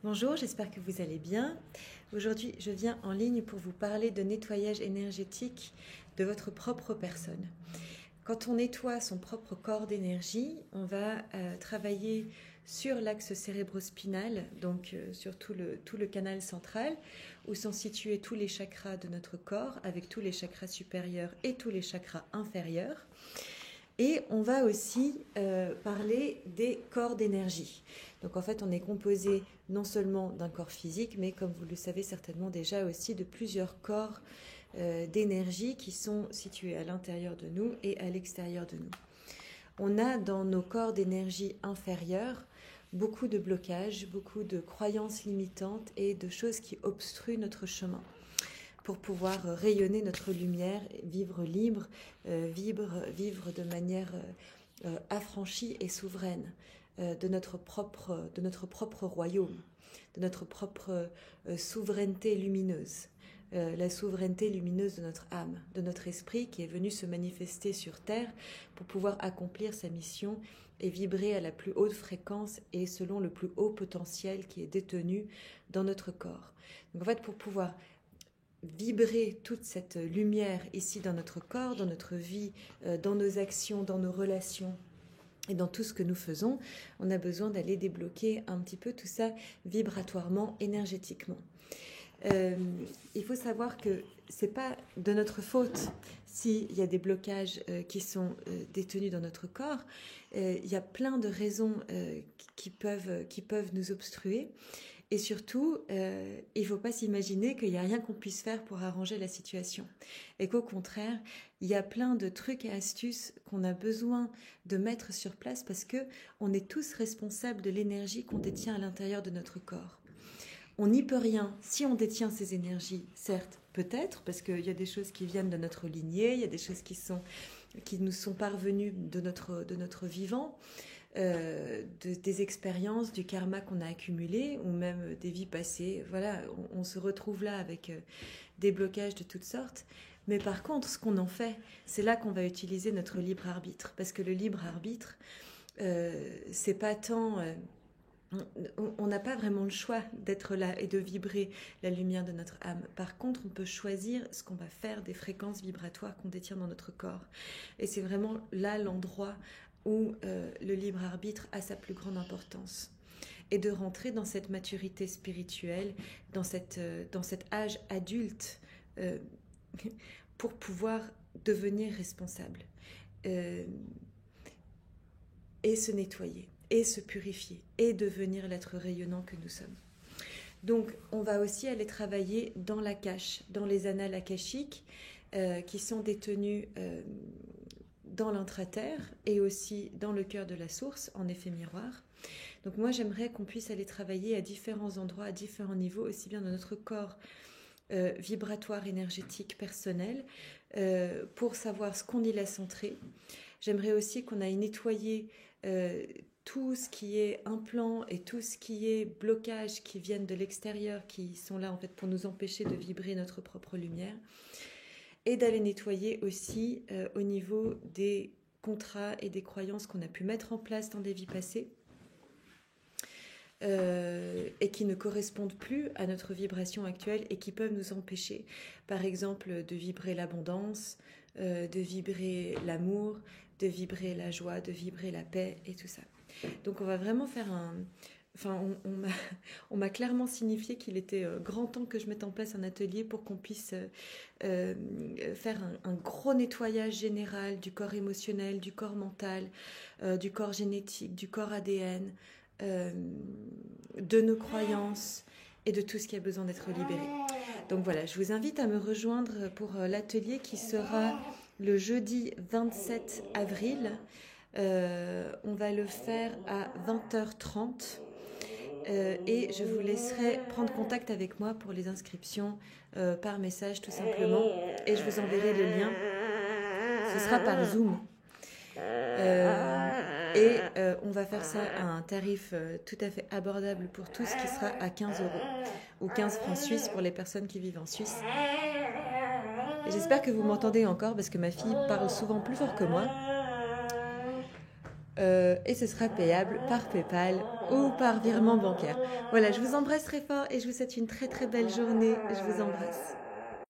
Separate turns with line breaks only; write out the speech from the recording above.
Bonjour, j'espère que vous allez bien. Aujourd'hui, je viens en ligne pour vous parler de nettoyage énergétique de votre propre personne. Quand on nettoie son propre corps d'énergie, on va travailler sur l'axe cérébrospinal, donc sur tout le canal central, où sont situés tous les chakras de notre corps, avec tous les chakras supérieurs et tous les chakras inférieurs. Et on va aussi parler des corps d'énergie. Donc en fait, on est composé non seulement d'un corps physique, mais comme vous le savez certainement déjà aussi de plusieurs corps d'énergie qui sont situés à l'intérieur de nous et à l'extérieur de nous. On a dans nos corps d'énergie inférieurs beaucoup de blocages, beaucoup de croyances limitantes et de choses qui obstruent notre chemin pour pouvoir rayonner notre lumière, vivre libre, vivre de manière affranchie et souveraine de notre propre royaume, de notre propre souveraineté lumineuse, la souveraineté lumineuse de notre âme, de notre esprit qui est venu se manifester sur Terre pour pouvoir accomplir sa mission et vibrer à la plus haute fréquence et selon le plus haut potentiel qui est détenu dans notre corps. Donc en fait, pour pouvoir vibrer toute cette lumière ici dans notre corps, dans notre vie, dans nos actions, dans nos relations et dans tout ce que nous faisons, on a besoin d'aller débloquer un petit peu tout ça vibratoirement, énergétiquement. Il faut savoir que c'est pas de notre faute s'il y a des blocages qui sont détenus dans notre corps. Il y a plein de raisons qui peuvent nous obstruer. Et surtout, il ne faut pas s'imaginer qu'il n'y a rien qu'on puisse faire pour arranger la situation. Et qu'au contraire, il y a plein de trucs et astuces qu'on a besoin de mettre sur place parce qu'on est tous responsables de l'énergie qu'on détient à l'intérieur de notre corps. On n'y peut rien si on détient ces énergies, certes, peut-être, parce qu'il y a des choses qui viennent de notre lignée, il y a des choses qui nous sont parvenues de notre vivant, des expériences, du karma qu'on a accumulé ou même des vies passées. Voilà, on se retrouve là avec des blocages de toutes sortes. Mais par contre, ce qu'on en fait, c'est là qu'on va utiliser notre libre arbitre. Parce que le libre arbitre, c'est pas tant... on n'a pas vraiment le choix d'être là et de vibrer la lumière de notre âme. Par contre, on peut choisir ce qu'on va faire des fréquences vibratoires qu'on détient dans notre corps. Et c'est vraiment là l'endroit où le libre arbitre a sa plus grande importance. Et de rentrer dans cette maturité spirituelle, dans cet âge adulte, pour pouvoir devenir responsable. Et se nettoyer, et se purifier, et devenir l'être rayonnant que nous sommes. Donc, on va aussi aller travailler dans l'Akash, dans les annales akashiques, qui sont détenus dans l'intraterre et aussi dans le cœur de la source, en effet miroir. Donc moi, j'aimerais qu'on puisse aller travailler à différents endroits, à différents niveaux, aussi bien dans notre corps vibratoire, énergétique, personnel, pour savoir ce qu'on y laisse entrer. J'aimerais aussi qu'on aille nettoyer tout ce qui est implant et tout ce qui est blocage qui viennent de l'extérieur, qui sont là en fait pour nous empêcher de vibrer notre propre lumière. Et d'aller nettoyer aussi au niveau des contrats et des croyances qu'on a pu mettre en place dans des vies passées et qui ne correspondent plus à notre vibration actuelle et qui peuvent nous empêcher, par exemple, de vibrer l'abondance, de vibrer l'amour, de vibrer la joie, de vibrer la paix et tout ça. Donc on va vraiment faire on m'a clairement signifié qu'il était grand temps que je mette en place un atelier pour qu'on puisse faire un gros nettoyage général du corps émotionnel, du corps mental, du corps génétique, du corps ADN, de nos croyances et de tout ce qui a besoin d'être libéré. Donc voilà, je vous invite à me rejoindre pour l'atelier qui sera le jeudi 27 avril. On va le faire à 20h30. Et je vous laisserai prendre contact avec moi pour les inscriptions par message tout simplement et je vous enverrai le lien. Ce sera par Zoom on va faire ça à un tarif tout à fait abordable pour tous qui sera à 15 € ou 15 francs suisses pour les personnes qui vivent en Suisse. Et j'espère que vous m'entendez encore parce que ma fille parle souvent plus fort que moi. et ce sera payable par PayPal ou par virement bancaire. Voilà, je vous embrasse très fort et je vous souhaite une très très belle journée. Je vous embrasse.